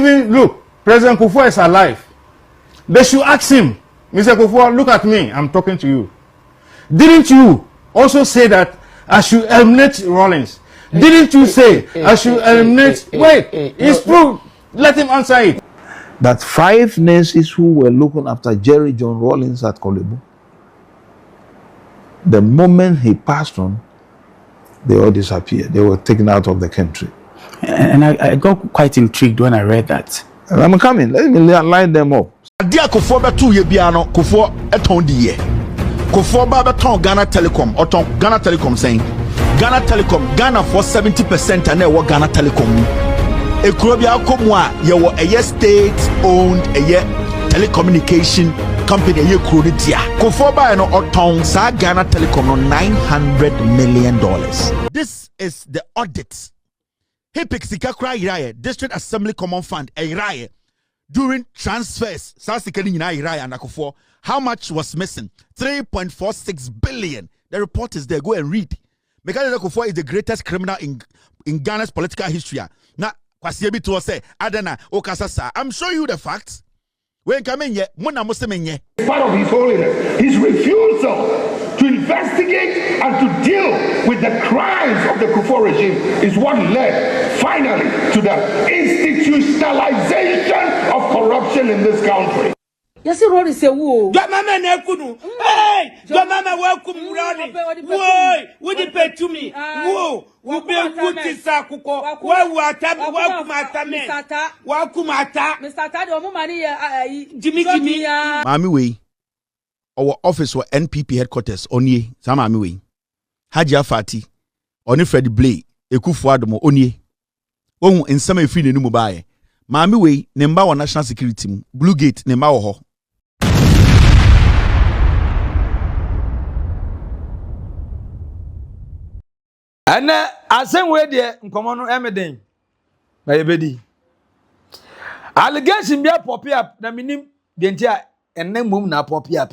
Even look, President Kufuor is alive. They should ask him, Mr. Kufuor, look at me, I'm talking to you. Didn't you also say that I should eliminate Rawlings? Didn't you say I should eliminate... Wait, it's true. Let him answer it. That 5 nurses who were looking after Jerry John Rawlings at Kolebu, the moment he passed on, they all disappeared. They were taken out of the country. And I got quite intrigued when I read that. And I'm coming. Let me line them up. Dia Kuffour betu ye biano Kuffour eton di ye. Kuffour ba beton Ghana Telecom oton Ghana Telecom saying Ghana Telecom Ghana for 70% and what Ghana Telecom. E kurobia akomwa ye wo eye state owned eye telecommunication company ye kuroditia. Kuffour ba no oton sa Ghana Telecom no $900 million. This is the audit. Hipexika kra iraye District Assembly Common Fund iraye during transfers. And Kuffour, how much was missing? 3.46 billion. The report is there. Go and read. Micheal Kuffour is the greatest criminal in Ghana's political history. Now, Kwasiebi to say, Adana, Okasasa. I'm showing you the facts. When coming here, Mona Musemenye. Part of His Holiness, his refusal to investigate and to deal with the crimes of the Kuffour regime is what led finally to the institutionalization of corruption in this country. Yes, Rory say woo. Mama Nekunu. Hey, Mama welcome Ronnie. Whoa, would you pay to me? Whoa, we be good to Sakuko. Wakumata. Mr. Tadi, omo money Jimmy. Mami we. Our office were NPP headquarters onye. Sama Mami we. Hajia Fati. Oni Freddy Blay. Kufuor adomo onye. Ohun ensama efi ne numu bae. Mami we nemba wa national security Blue Gate nemba wo ho. Ana asem we de nkomo no emeden na yebedi allegation bia pop up na minim de ntia enne mum na pop up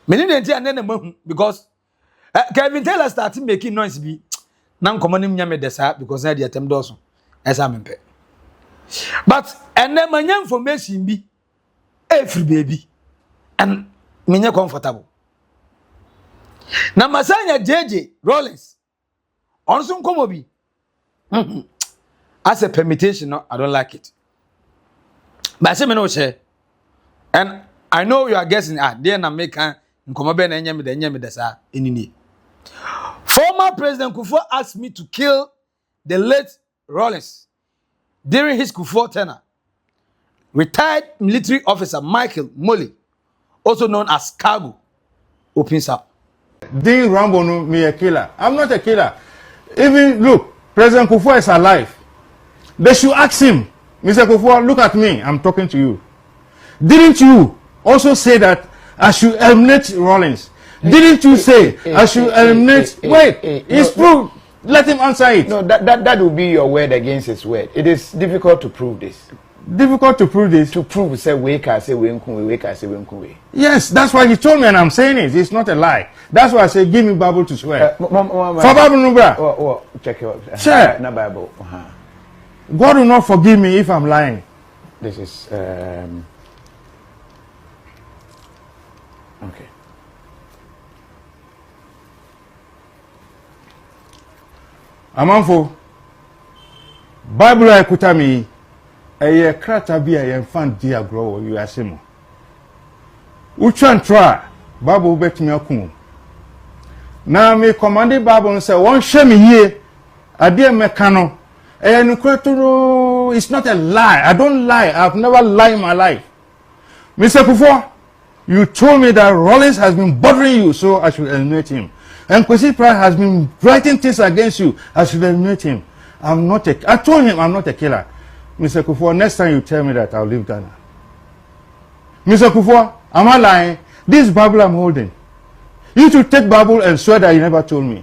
minim de ntia enne na mahu because Kevin Taylor started making noise bi na nkomo nim nyame de sa because na de atem do so esa mempe but enne manya information bi every baby and menye comfortable na masanya JJ Rawlings also come be as a permutation, no, I don't like it. But I say me no share. And I know you are guessing there na make come be na nyame de sa enini. Former President Kufuor asked me to kill the late Rawlings during his Kufuor tenure. Retired military officer Micheal Molley, also known as Cargo, opens up. Ding Rambo no me a killer. I'm not a killer. Even look, President Kufuor is alive. They should ask him, Mr. Kufuor, look at me, I'm talking to you. Didn't you also say that I should eliminate Rawlings? Didn't you say I should eliminate... Wait, it's true. Let him answer it. No, that will be your word against his word. It is difficult to prove this. Difficult to prove this? To prove, say, wake, I say, wake, I say, wake. Yes, that's why he told me and I'm saying it. It's not a lie. That's why I say, give me Bible to swear. For Bible, no, bro. Check it out. Sure. No Bible. God will not forgive me if I'm lying. This is, okay. Amanfo, Bible I kutami. Eye krata bi eye fan di agro you asemo. Uchan try Bible betimi akun. Na me command Bible say won hwe me hie ade meka no eye nukreto it's not a lie. I don't lie. I've never lied in my life. Mr. Kufuor, you told me that Rawlings has been bothering you, so I should eliminate him. And Kwesi Pride has been writing things against you, I should eliminate him. I told him I'm not a killer. Mr. Kufuor, next time you tell me that, I'll leave Ghana. Mr. Kufuor, am I lying? This Bible I'm holding. You should take Bible and swear that you never told me.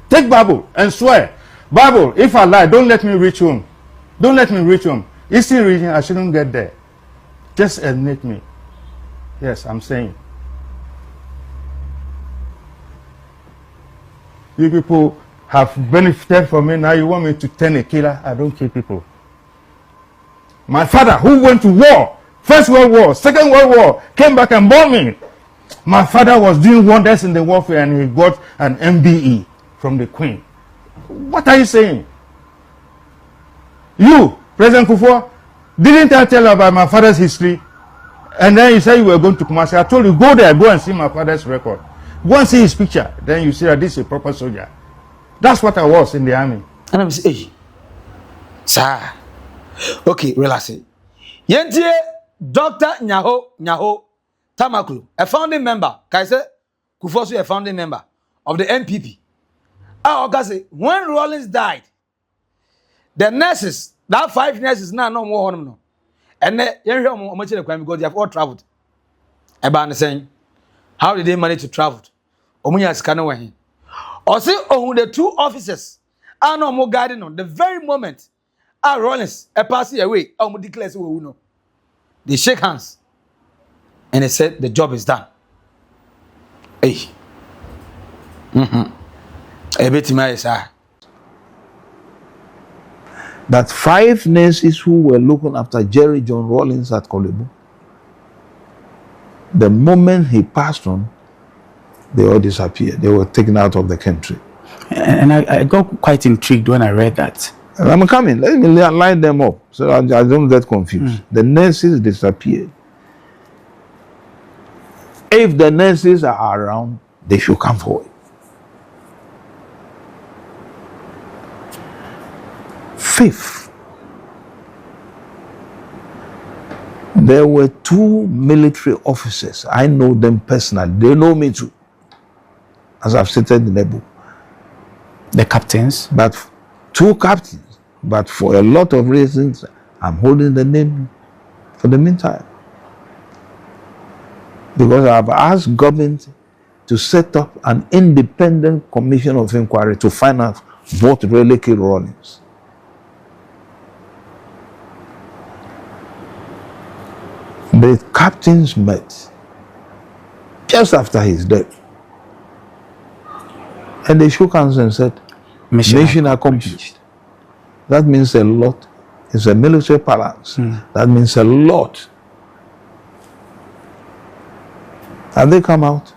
Take Bible and swear. Bible, if I lie, don't let me reach home. Don't let me reach home. It's still reaching, I shouldn't get there. Just eliminate me. Yes, I'm saying. You people have benefited from me, now you want me to turn a killer? I don't kill people. My father, who went to war, First World War, Second World War, came back and bombed me. My father was doing wonders in the warfare and he got an MBE from the Queen. What are you saying? You, President Kufuor, didn't I tell you about my father's history? And then you said you were going to Kumasi. I told you, go there, go and see my father's record. Go and see his picture. Then you see that this is a proper soldier. That's what I was in the army. And I'm saying, hey, sir. Okay, relax. Yentie Dr. Nyaho Tamaklu, a founding member, Kaise Kufuor, a founding member of the NPP. When Rawlings died, the nurses, that 5 nurses now no more on them. And then because they have all traveled. About saying, how did they manage to travel? Omunya Scanaway. Or say, the 2 officers are no more guiding on the very moment. Rawlings are passing away. Declares who know. They shake hands and they said the job is done. Hey. That 5 nurses who were looking after Jerry John Rawlings at Kolebu, the moment he passed on, they all disappeared. They were taken out of the country. And I got quite intrigued when I read that. And I'm coming. Let me line them up so I don't get confused. The nurses disappeared. If the nurses are around, they should come forward. Fifth, there were 2 military officers. I know them personally. They know me too, as I've stated in the book. The captains? But 2 captains. But for a lot of reasons, I'm holding the name for the meantime. Because I've asked government to set up an independent commission of inquiry to find out what really killed Rawlings. The captains met just after his death. And they shook hands and said, mission accomplished. That means a lot. It's a military balance. That means a lot. Have they come out?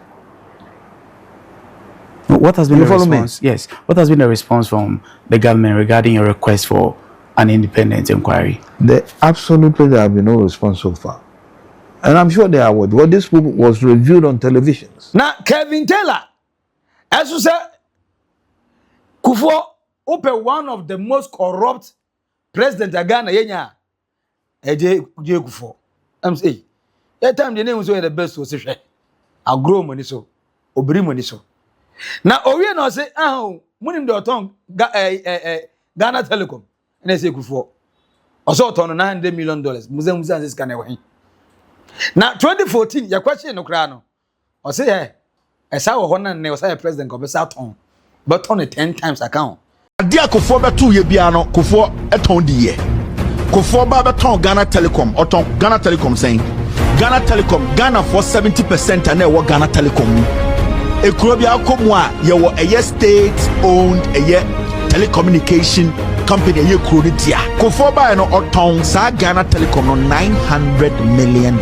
What has been the response? Yes. What has been the response from the government regarding your request for an independent inquiry? There have been no response so far. And I'm sure they are aware because this book was reviewed on televisions. Now, Kevin Taylor, as you said, Kufuor, one of the most corrupt presidents of Ghana, Agyekum. I'm saying, that time the name was the best was I'll grow money so, obri money so. Now, we no say, money the tongue, Ghana Telecom, and I say Kufuor. Also, $900 million. Museum is kind of way. Now, 2014, your question no crano. I say, hey, I saw a honor and was a president of Southon, but on a 10 times account. Dia Kuffour be 2 year biano, Kuffour eton di ye. Kuffour ba beton Ghana Telecom, or Ghana Telecom saying, Ghana Telecom, Ghana for 70% and what Ghana Telecom. A Krobia Komwa, you were a state owned a telecommunication company, a cronitia. Kuffour ba no oton sa Ghana Telecom no $900 million.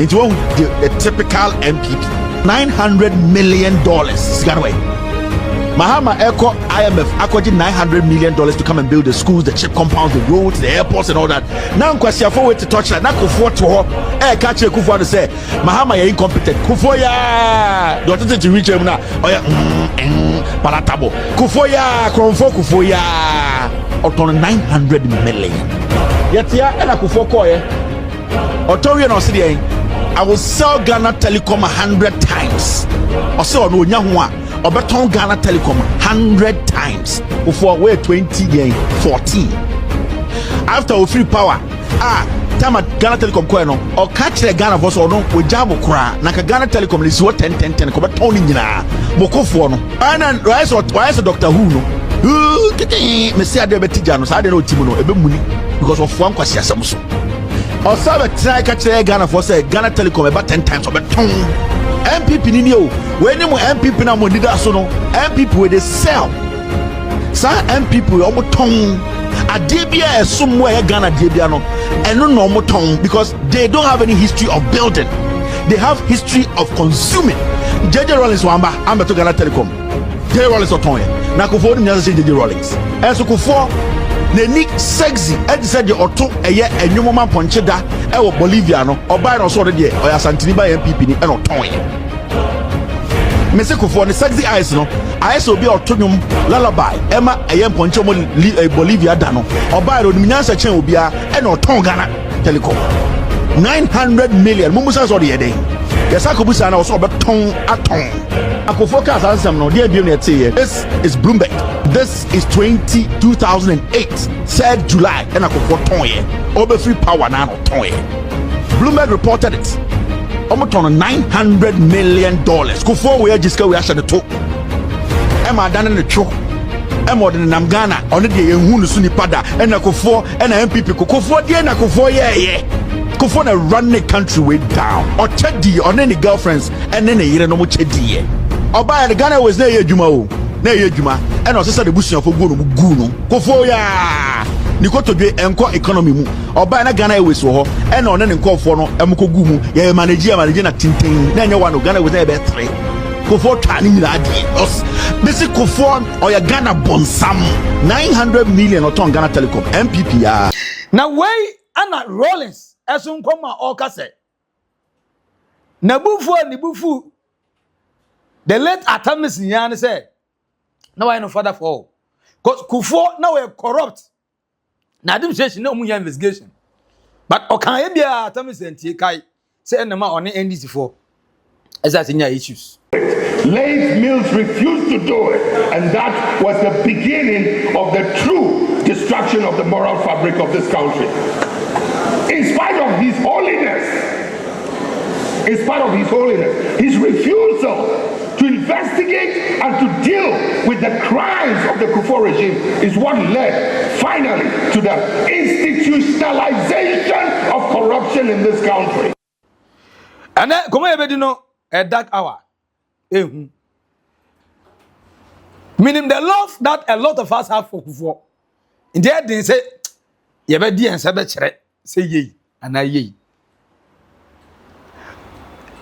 It's one the typical MPP. $900 million. Ghana. Mahama Echo IMF acquired $900 million to come and build the schools, the chip compounds, the roads, the airports, and all that. Now, question forward to touch that. Now, Kufuor to her. Catch Kufuor to say, Mahama, you're incompetent. Kufuor, ya. Don't you to reach him now? Oh, yeah. Palatabo. Kufuor, ya. Kufuor, ya. Upon $900 million. Yet, ya, and a Kufuor koye. Otorian or city, I will sell Ghana Telecom 100 times. Or sell no Yahua. Or beton Ghana Telecom 100 times before we're 20 gain 14. After we free power, time at Ghana Telecom Koeno or catch the Ghana voice or no with Jabo Kra, Naka Ghana Telecom is what 10 Kobaton in Kuffour. And then rise or twice a Doctor Who no. Messia de Betijanos, I don't know Timono, a bit because of one question. Or Sabbath try catch the Ghana for say Ghana Telecom about 10 times or beton. MPP ninyo when you MPP na money that so no MPP where they sell sa MPP we almost tongue Adebia is somewhere Ghana Adebia no, and no normal tongue because they don't have any history of building. They have history of consuming. JJ Rawlings wamba, I'm to Ghana Telecom. JJ Rawlings otonye. Na Kufuor ni nyaza JJ Rawlings. So Kufuor ne ni sexy. Edi said the oto eye enyumo man ponche da e wo Bolivia no. Oba no so de oya santini ba MPP ni e no tonye. Mese Kufuor ni sexy eyes no. Eyes obi oto nyum lullaby. Ema eye ponche mo Bolivia da no. Oba no ni nyansa chen obi a e no ton Ghana Telecom. 900 million. Mumusa so de day. Yes, I could be saying I was over tongue at tongue. I could focus on some no dear This is Bloomberg. This is 2008, 3rd July, and I could for tongue. Over free power now, tongue. Bloomberg reported it. Almost on $900 million. Kufuor we just go we actually talk. Am I done in the show? Am I in Ghana? On the day who suni pada and I Kufuor and MPP Kufuor dear na Kufuor yeah. Kufuor na run the country way down. Or chedi on any girlfriends and then a year no more chedi. Or by the Ghana was there Juma. Na ye Juma and also said the bush of Guno. Kufuor ya Niko to be enko economy mu. Or by na Ghana was so and on any call for no Emko Gumu. Ya manager na tinting. Then you want to Ghana was there 3. Kufuor turning that us. This is Kufuor or ya Ghana bonsam 900 million or ton Ghana Telecom MPP ya. Now way Anna Rawlings Esun koma okase. Nabufu ni bufu. The late Atamis Nyane said, "No, I no father for all. Cause Kufuor now we corrupt. Na dim say she no mu investigation. But okan bia Atamis entie kai say na ma on NDC for. Esa tinya issues. Late Mills refused to do it, and that was the beginning of the true destruction of the moral fabric of this country. In spite of his holiness, his refusal to investigate and to deal with the crimes of the Kuffour regime is what led finally to the institutionalization of corruption in this country. And then, come here, a dark hour. Meaning the love that a lot of us have for Kufuor. In the end, they say, "Yebedi and Sabechere say ye and I ye."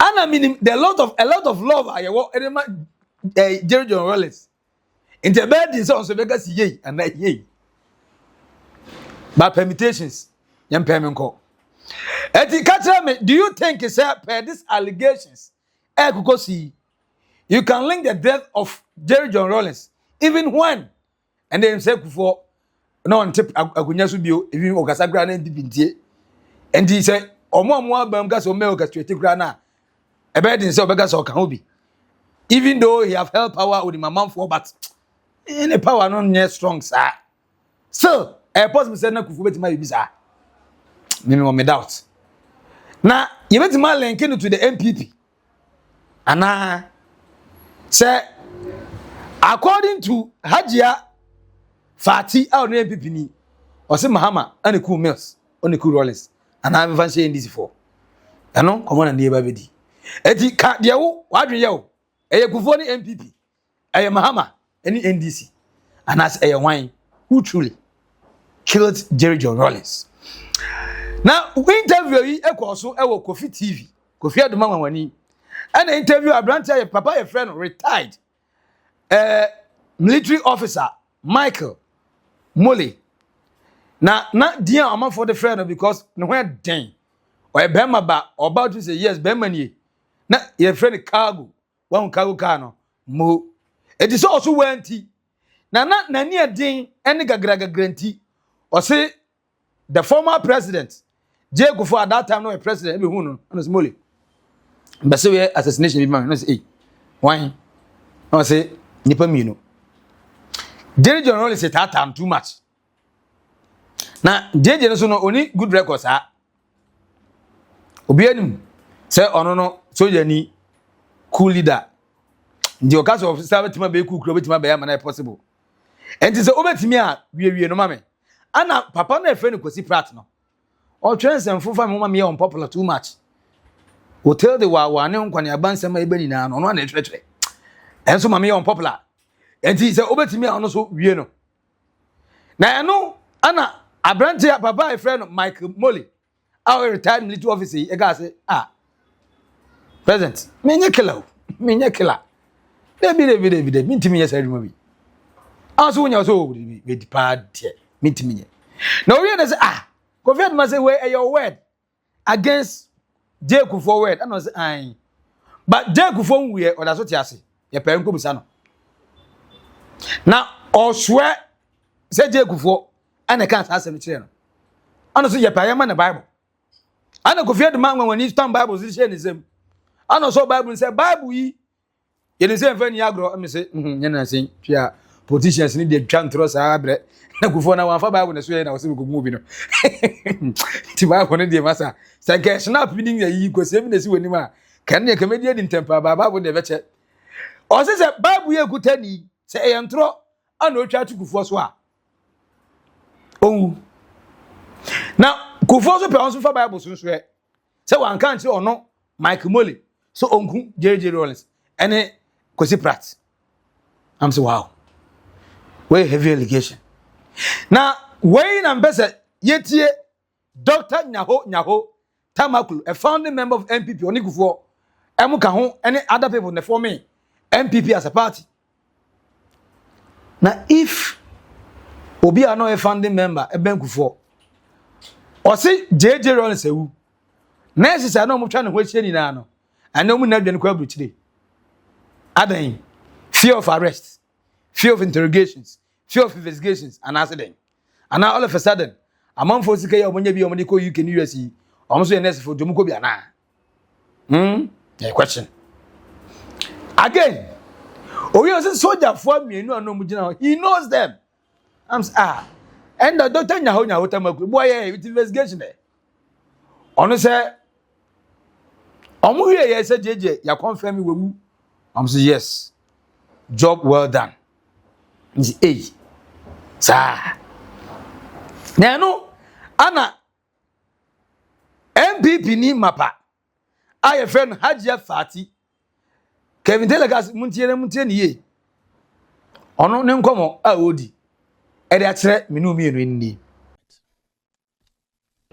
And I mean a lot of love. I walk Jerry John Rawlings. In the bed, they say on Sabechere ye and I ye. But permutations, young payment call. Do you think it's per these allegations? You can link the death of Jerry John Rawlings, even when, and then say Kufuor, no one tip Agunya Subio, even Ogasagra and Dipintie, and he said, Omo Bamgas or Melga Grana, a bed in Sobegas or Kahobi. Even though he have held power with my mom for, but in a power not near strong, sir. So, a possible said no Kufuor to my bizarre. Minimum me doubt. Now, you met my link into the MPP. And say, according to Hajia Fati, our MPP ni, or say Mahama, and the cool Mills, on the cool Rawlings, and I haven't saying this before. I know, come on and near baby. Eti can't you, what do you? A Kufuor MPP, a Mahama, any NDC, and as a wine who truly killed Jerry John Rawlings. Now, we interview also our Kuffour TV, Kuffour the Mama Wani. And the interview a branch papa a friend retired military officer Micheal Molley. Now dear amount for the friend because no when den or a bema ba or about to say yes bemani. Now your friend cargo one cargo cano mo. It is also wenti. Now not near den any gagraga grantee or say the former president Kufuor at that time no a president every one on Molley. But so assassination be man no say why no say nipa mi no Jerry John Rawlings say that time too much na JJ no so no oni good records ah obi anim say ono no soldier ni cool leader ndi okaso officer betima be cool betima be am na possible enti say obetimi a wie no mame ana papa na efe no kosi prat no o twensem fufa me mama me unpopular too much hotel de wa ne nkwane abansema ebe ni na no na etwetwe enso mama ye unpopular enti se obetimi a no so wie no na eno Ana abrantia baba a friend Micheal Molley our retired military officer e ga say president menye killer David mintimi yes eri mabi aso wonya so we depart mintimi na we na say Kuffour must say we your word against Kufuor word and say ai but Kufuor we or that's what you say ye pere nko busa no na o swear say Kufuor and can answer me chere no ano so ye pere ma na Bible ana Kuffour de man when he stand Bible say share the same ana so Bible say Bible yi ye say mfa ni agro me say nye na say twa politicians ni dey twa ntro sa abre na Kufuor na wan fa Bible na so ye na wo se ko mu bi no ti Bible ne dey masa say ke snap meaning yi ko se mi na si woni ma kan ne comedy di ntempa Bible de be che o se Bible ye kutani say e ntro ana o twa tu Kufuor so now Kufuor so pe on so fa Bible so so e say wan kan ti ono Micheal Molley so onku Rawlings and Kwesi Pratt. I'm saying, wow. Very heavy allegation. Now, when I'm best yetie Dr. Nyaho Tamakulu, a founding member of MPP, Oni Kufuor, Emuka any other people in the form MPP as a party. Now, if Obi are not a founding member, Ben Kufuor, or say Rawlings who, next I know I'm trying to wait any now. I know we never been quite today. Aden, fear of arrest, fear of interrogations, fear of investigations, and accident. And now all of a sudden, among folks who are going to be UK and USC, almost a nest for Jomuko Biana. Yeah, question. Again, we are a soldier for me, no, he knows them. I'm and the doctor Nyaho, boy, with investigation. Honestly, I said, JJ, you confirm me. I'm saying yes. Job well done. Hey, sir. Now no, Anna MPP ni mapa. I friend Hajia Fati. Kevin Delegas muntie ye. Ono ne nkomo a odi. E de akere menu ni.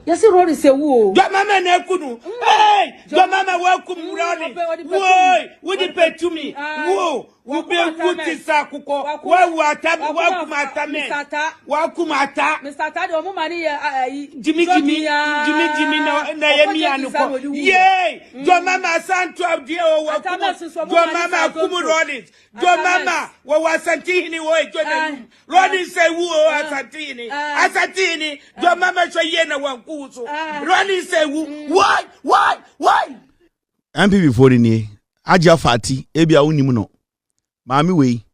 Yes, Rawlings say woo. Your mama na kunu. Hey, your mama welcome Rawlings. Whoa, would you pay to me? Whoa, we be good isa kuko. Wa welcome ata. Mr. Tade omo mani Jimmy na yemi anuko. Yay, your mama santo abdi o welcome. Your mama kumu Rawlings. Your mama wa santini wo ejo Rawlings say woo asantini. Your mama so ye na wanku. Rawlings say why? MPP for ni Agyekum Fati ebia unimu no. Maami we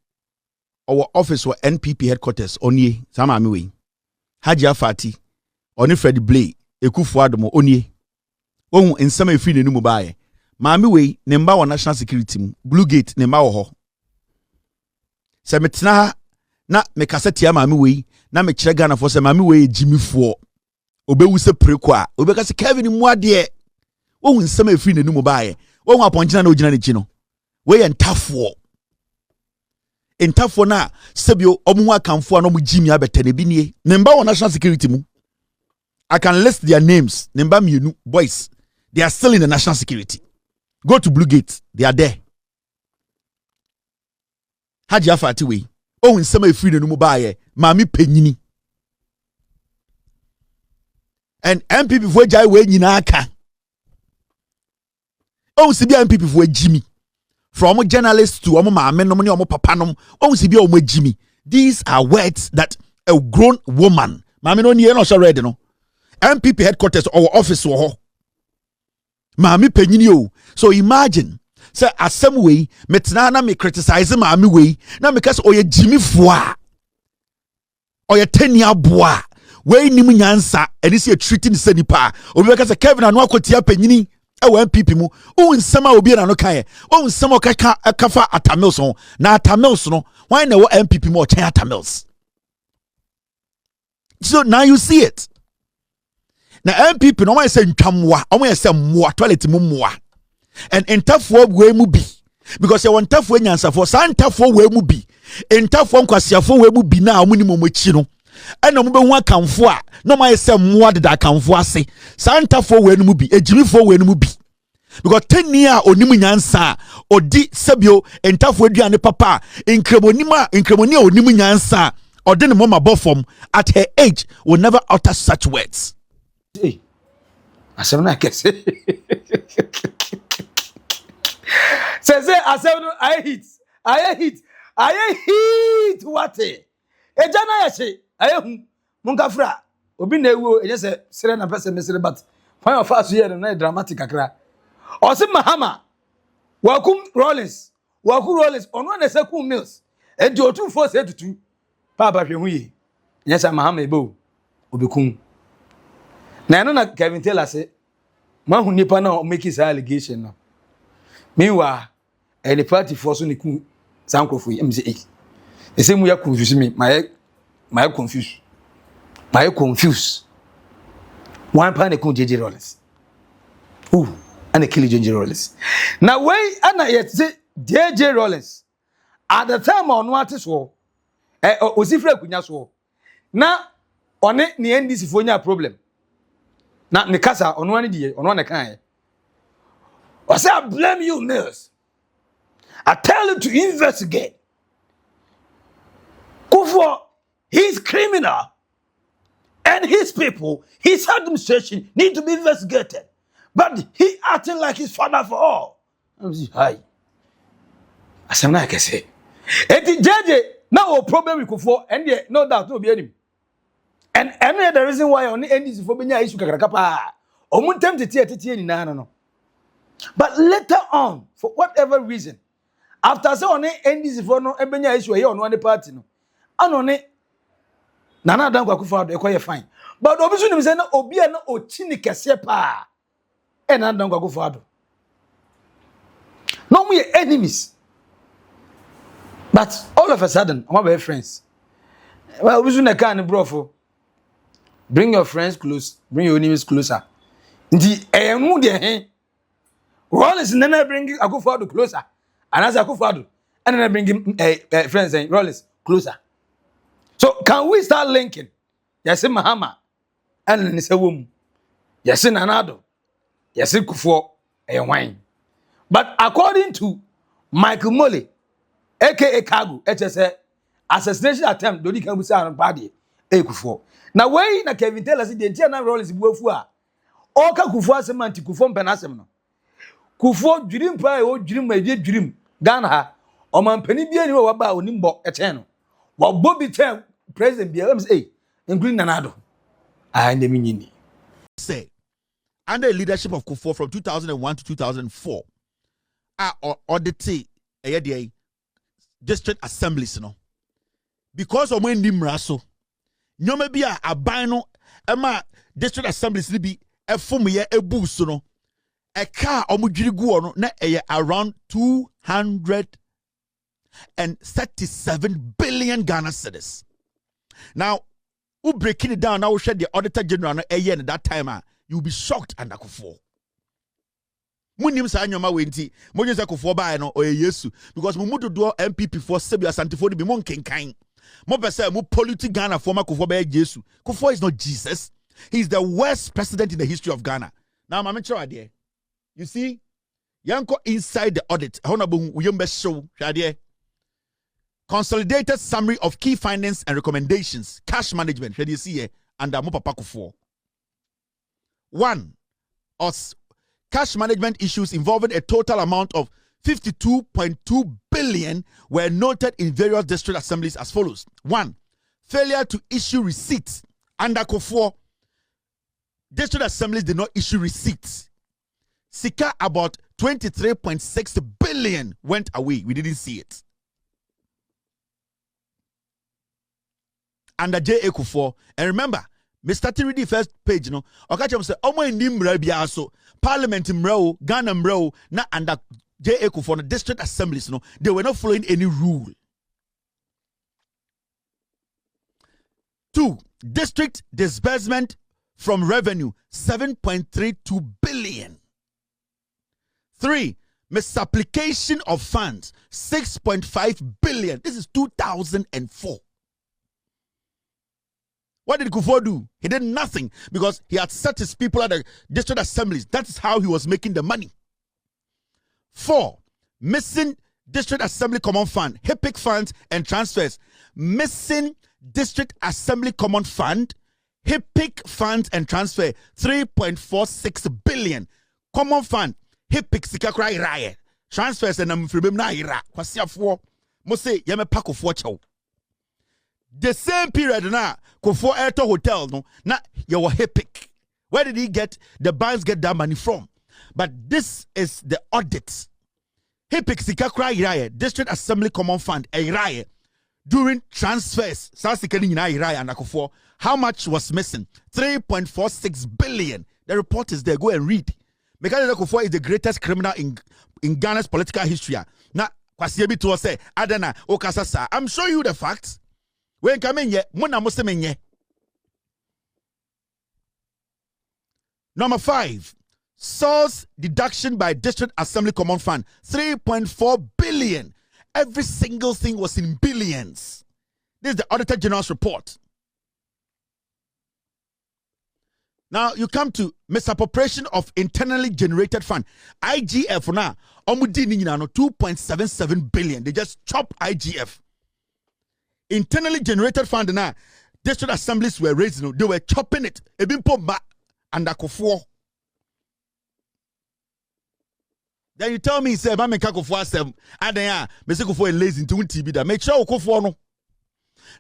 our office for NPP headquarters onye sa maami we. Agyekum Fati oni Fred Blay Kufuor adomo onye. Ohun ensem efi ne numu baaye. Maami we ne mba wa national security mu Blue Gate ne mba wo ho. Se metena na me kasete ya maami we na me kire Ghana for se maami we jimifuo. Obewu se prekwa obeka se Kevin mu ade ohun nsem afiri nenu mu baaye ohun aponjina na ogina ne chi no we entafo na sebio omu akamfo na omu jimi abetane bi nie nemba wo national security mu I can list their names nemba mienu boys they are still in the national security. Go to Blue Gate, they are there. Agyekum Fati we ohun nsem afiri nenu mu baaye maami penyini. And MPP for jai we nyina aka. Oh si bia MPP for Jimmy. From journalists to omo maame no ne omo papa no. Oh si bia omo Jimmy. These are words that a grown woman. Maame no nie no so ready no. MPP headquarters or office wo ho. Maame panyini o. So imagine say asem we metena na me criticize maame we na me kase oye Jimmy foa. Oye tenia boa. We nim nyansa eni se treating se nipa obi beka se Kevin anu akotia panyini e wa MPP mu o nsema obi na no kae o nsema kafa atamils on na atamils no why na wo MPP mu o chen atamils. So now you see it. Na MPP no why say ntwamwa o mo say moa toilet mu moa and entafo we mu bi because you want entafo nyansa for sa entafo we mu bi entafo nkwasiafo we mu bi na o mu ni mo chi no ɛna mo be hu akamfo a no ma yɛ mo ade da akamfo ase santafo we no mu bi ejimifo we no mu bi because 10 year onim nyansa odi sebio entafo aduane papa inkremoni a onim nyansa odi ne mama bofom at her age will never utter such words. Hey, asem na kese. Say asem no I hit what ejana yache ayehu munkafra obi na ewu enye se sere na pese mesere but fine of us here na dramatic akra osi mahama wakum Rawlings ono na se kum mills enti otu force etutu papa hwe hu yi enye se mahama ebo obekum na no na Kevin Taylor say mahu nipa na o make his allegation no meanwhile any party force ni ku sankrofo yi mze ese mu ya confuse me my confused one pan ekun JJ Rawlings and kill JJ Rawlings now way ana yet say JJ Rawlings at the time on what so osifre kunya so na one ni NDC fo nya problem na ne kasa ono ane die ono na kan I say I blame you Mills. I tell you to investigate. Kufuor, he's criminal. And his people, his administration need to be investigated. But he acting like his father for all. I'm saying, hi. As I'm like I say. Eti JJ, now a problem with Kufuor, and yet no doubt no be him. And any other reason why on the end is for Benya issue kakrakapa. Omuntem tete ni na no. But later on, for whatever reason, after say on the end is for no Benya issue here on one party no. Anone Nana Dankwa Kufuor e fine. But obi so nim say na obi na ochi ni kese pa. E Nana Dankwa Kufuor. No we enemies. But all of a sudden, I'm my friends. Well, we shouldn't can bro. Bring your friends close, bring your enemies closer. The emu de Rawlings nana bring Kufuor closer. And as Kufuor and then bring him friends and Rawlings closer. So can we start linking? Yes, Mahama and Nisawum. Yes, Nanado. Yes, Kufuor and wine. But according to Micheal Molley, aka Kagu, HSA, assassination attempt, Dodi Kambusa and Badi, Kufuor. Now, when Kevin Taylor said the entire Rawlings Buffua, Oka Kufuor semantic Kufuor Penasem. Kufuor dream pie or dream my dear dream, Ghana, or man penny be anywhere about Nimbo eternal. While Bobby Tam, President BLM's including Nanado. I am the mini. Say, under the leadership of Kufuor from 2001 to 2004, audit a district assemblies, no, because of when Nimraso. No maybe a bino Emma district assemblies be a fumia a boost no a car omujirigu na around 237 billion Ghana cedis. Now, who breaking it down now shed the Auditor General a year at that time you'll be shocked under Kufuor. Munim sa nyoma wenti monye sa Kufuor ba no o yesu because mumudu do MPP for Sebia Santifo be mon kenkan. Mo pese mo pollute Ghana former Kufuor be Jesus. Kufuor is not Jesus. He's the worst president in the history of Ghana. Now, mama chira there. You see, yanko inside the audit. Honorable Uyembe show shade. Consolidated summary of key findings and recommendations. Cash management. Shade you see here under mo papa Kufuor. 1. Cash management issues involving a total amount of 52.2 billion were noted in various district assemblies as follows. 1. Failure to issue receipts. Under Kufuor, district assemblies did not issue receipts. Sika about 23.6 billion went away. We didn't see it. Under J.A. Kufuor, and remember, Mr. T read the first page, you know. Okacham say, "Omo indi mra biaso, Parliament mra, Ghana mra, na under J.A. Kufuor, the district assemblies, you know, they were not following any rule." 2. District disbursement from revenue 7.32 billion. 3. Misapplication of funds 6.5 billion. This is 2004. What did Kufuor do? He did nothing because he had set his people at the district assemblies. That is how he was making the money. 4. Missing district assembly common fund, HIPIC funds and transfers. Missing district assembly common fund, HIPIC funds and transfer 3.46 billion. Common fund, HIPIC sikakra iraye. Transfers and amfribem na ira. Kwasiafo mo say yeme pa Kufuor chow. The same period na Kufuor Airto Hotel no na your HIPIC. Where did he get the banks get that money from? But this is the audit. HIPIC sikakra iraye, district assembly common fund iraye. During transfers, how much was missing? 3.46 billion. The report is there. Go and read. Micheal Kufuor is the greatest criminal in Ghana's political history. Now, Kwasiebi to say, Adana, Okasasa. I'm showing you the facts. When coming here, Mona Musemenye. Number 5. Source deduction by District Assembly Common Fund, 3.4 billion. Every single thing was in billions. This is the Auditor General's report. Now you come to misappropriation of internally generated fund. IGF now, 2.77 billion. They just chop IGF. Internally generated fund now, district assemblies were raising, they were chopping it. Under Kufuor. Then you tell me, say, Mama Kufuor sem, Adaya, Mr. Kufuor lazy into TV that make sure Kufuor no.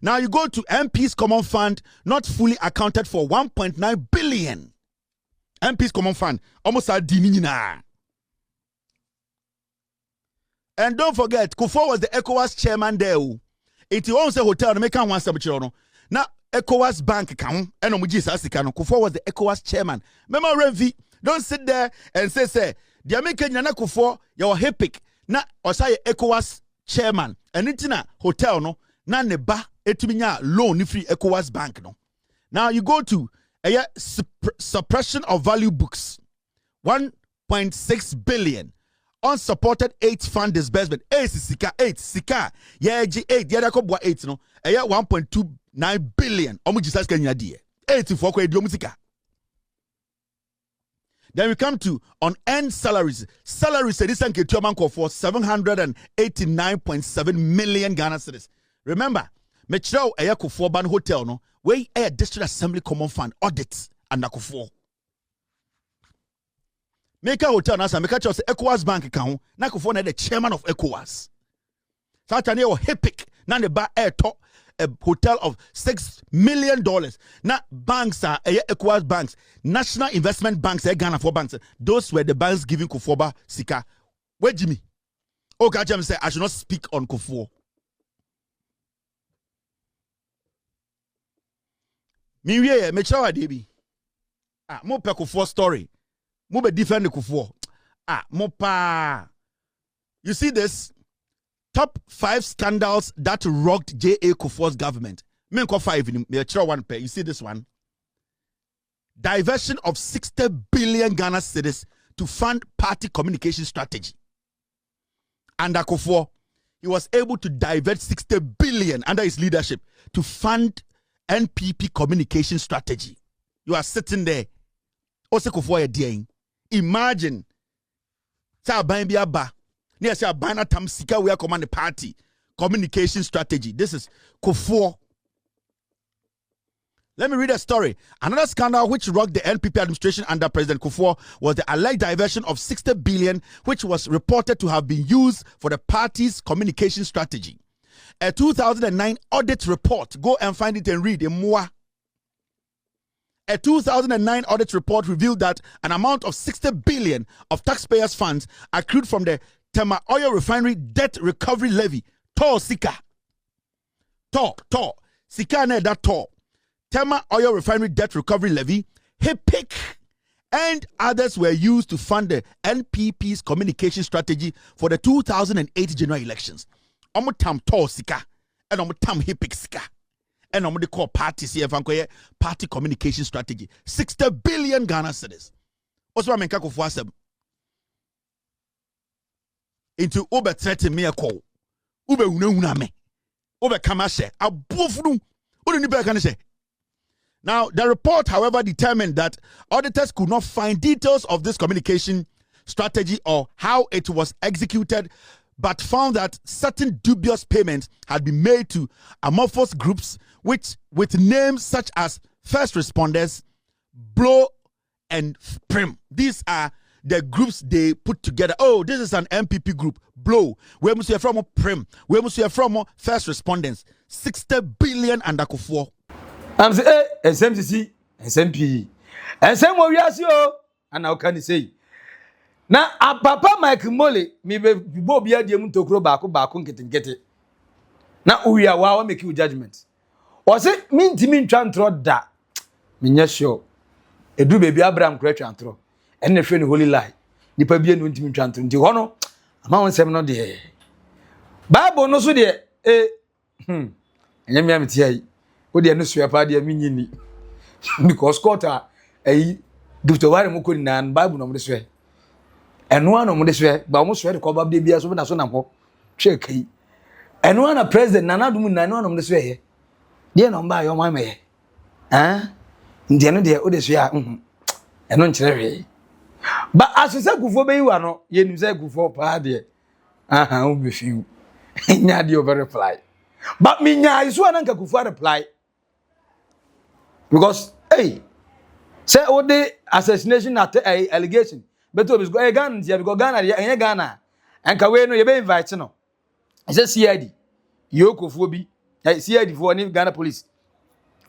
Now you go to MP's Common Fund, not fully accounted for 1.9 billion. MP's Common Fund, almost a dinina. And don't forget, Kufuor was the ECOWAS chairman there. It owns a hotel, make one sabachino. Now, ECOWAS bank account, and Kufuor was the ECOWAS chairman. Remember, Renvi, don't sit there and say, the American Yana Kufuor, your HIPIC, na osai ECOWAS chairman, and itina hotel no, na neba etuminya loan free ECOWAS bank no. Now you go to suppression of value books, 1.6 billion. Unsupported 8 fund disbursement. 8 sika. Yeah, 8. Yeah, that could 8 no. 1.29 billion. Omu Jesus Kenya die. 8 for kwa musika. Then we come to unearned salaries. Salaries this and for 789.7 million Ghana cedis. Remember, Micheal Kufuor ban hotel no, where a district assembly common fund audits and Kufuor. Make a hotel now, make a choice ECOWAS bank account. Na Kufuor na the chairman of ECOWAS. Satani or HIPIC na the ba a hotel of $6 million. Now banks are ECOWAS banks, national investment banks, Ghana for banks. Those were the banks giving Kufuor sika. Where Jimmy? Okay, Jim say I should not speak on Kufuor. Miye Micheal Adebi. Mo pe Kufuor story. Mo be defend Kufuor. Mo pa. You see this? Top 5 scandals that rocked J.A. Kufuor's government. Me nko 5 in one pair. You see this one? Diversion of 60 billion Ghana cedis to fund party communication strategy. Under Kufuor, he was able to divert 60 billion under his leadership to fund NPP communication strategy. You are sitting there. Ose Kufuor ye imagine. Sa ban bi aba. Near say Bana Tam Sika we command the party communication strategy. This is Kufuor. Let me read a story. Another scandal which rocked the NPP administration under President Kufuor was the alleged diversion of 60 billion, which was reported to have been used for the party's communication strategy. A 2009 audit report, go and find it and read in Moa. A 2009 audit report revealed that an amount of 60 billion of taxpayers' funds accrued from the Tema Oil Refinery Debt Recovery Levy, TOR Sika. TOR Sika ne that TOR. Tema Oil Refinery Debt Recovery Levy, HIPIC, and others were used to fund the NPP's communication strategy for the 2008 general elections. Omo tam TOR Sika, and omo tam HIPIC Sika, and omo de call party CF party communication strategy. 60 billion Ghana cedis. Also, I'm in Kufuor into Uber threaten me a call. Uber una me. Uber kamashe. A bufnu. Uni be can say. Now, the report, however, determined that auditors could not find details of this communication strategy or how it was executed, but found that certain dubious payments had been made to amorphous groups which with names such as First Responders, Blow, and Prim. These are the groups they put together. Oh, this is an MPP group, Blow. Where must you from Prim? Where must you from First Respondents? 60 billion under Kufuor. I'm saying, SMCC, SMP, and some more yes, yo, and how can you say? Now, a papa Micheal Molley, me be Bobia Diamun to grow back get it. Now, we are wow, make you judgment. Was it mean to mean trantro that? Me sure. A do baby Abraham create trantro, and the friend holy lie. Nipa be no intimi trantro. Nti hono, ama won sem no de. Bible no so de Enyame amtia wo de no so pa de minyini. Because court eh gift ware mo ko na Bible no mo de so e. Eno ano mo de so e, ba mo so e ko ba de bia so na so na ho. Hwe kai. Eno ana president nana dum na eno ano mo de so e. De no mba yo ma me. Ndi no de o de so ya eno nkyere we. Ba asese Kufuor be yiwa no ye nim se Kufuor pa de. O be fiu. Nya de over reply. But me nya isu ananka Kufuor reply. Because hey, say what the assassination allegation. But to go Ghana here because Ghana and Kawe no you be invite no. It says CID. Yo Kufuor bi CID for Ghana police.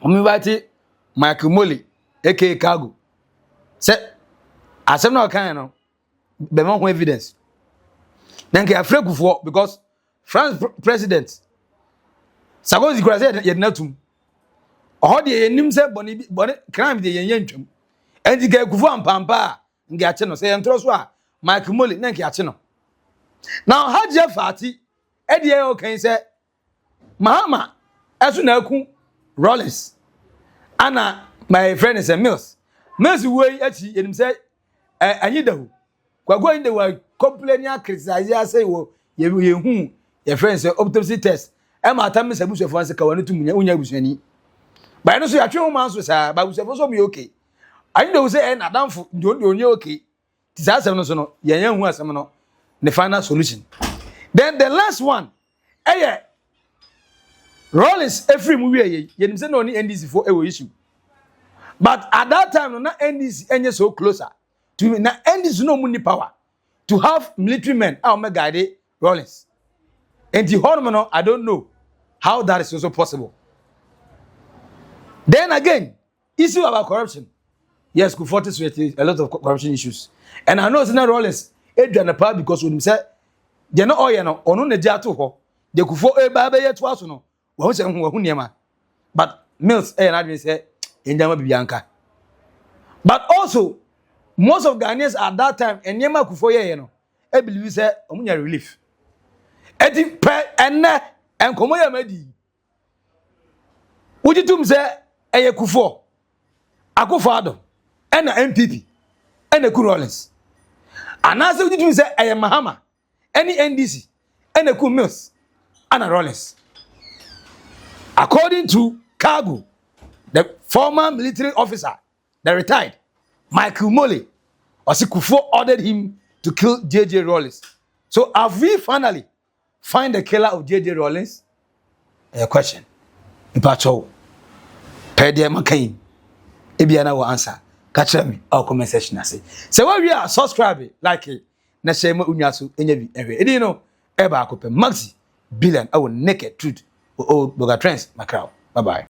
Invite Micheal Molley aka Cargo. Say asem na kan no be mo evidence. Then ke afre Kufuor because France president Sagozi kura say ye natum. Oh de yenim say boni crime de yen ntwam. Enti ke Kufuor ampampa nge ache no say entro so a Micheal Molley na nke ache no. Now Hajia Fati e de o kan say Mahama esu na aku Rawlings ana my friend is a Mills way achi yenim say anyidahu kwago anyidahu complain ya criticize ya say wo ye hu your friend say autopsy test e ma tam se busu fo say kawani tu unya busuani ba no so ya twe man so sa ba busu fo so me okay anyidahu say na damfo onye okay ti sa asem no so no ye hu asem no the final solution. Then the last one Rawlings every movie yenim say no ni NDC for a issue. But at that time, no NDC any so closer to na NDC no money power to have military men. How me guide Rawlings. And the hormone, I don't know how that is also possible. Then again, issue about corruption. Yes, Kufuor is a lot of corruption issues, and I know it's not Rawlings. Adrian power because when him say they no oil no onu na dia to ho the Kufuor ba ba yet to no wo say hu niema. But Mills and Adrian say but also most of Ghanaians at that time and Niema Kufuor ye no I believe say omunya relief eti pe enne enkomo ya madi ujitum say eye Kufuor Akufo Addo ena MPP ena Rawlings anase ujitum say eye Mahama any NDC ena Mills ana Rawlings according to Cargo, the former military officer, the retired Micheal Molley, Kufuor ordered him to kill JJ Rawlings. So have we finally find the killer of JJ Rawlings? A question. Ipacho, Pedia McCain, Ibiana will answer. Catch me, our comment section. I say, so when we are subscribing, like it, na shame unyasu enyebi every. You know, eba akope maxi billion our naked truth. Oh, Boga Trends, my crowd. Bye bye.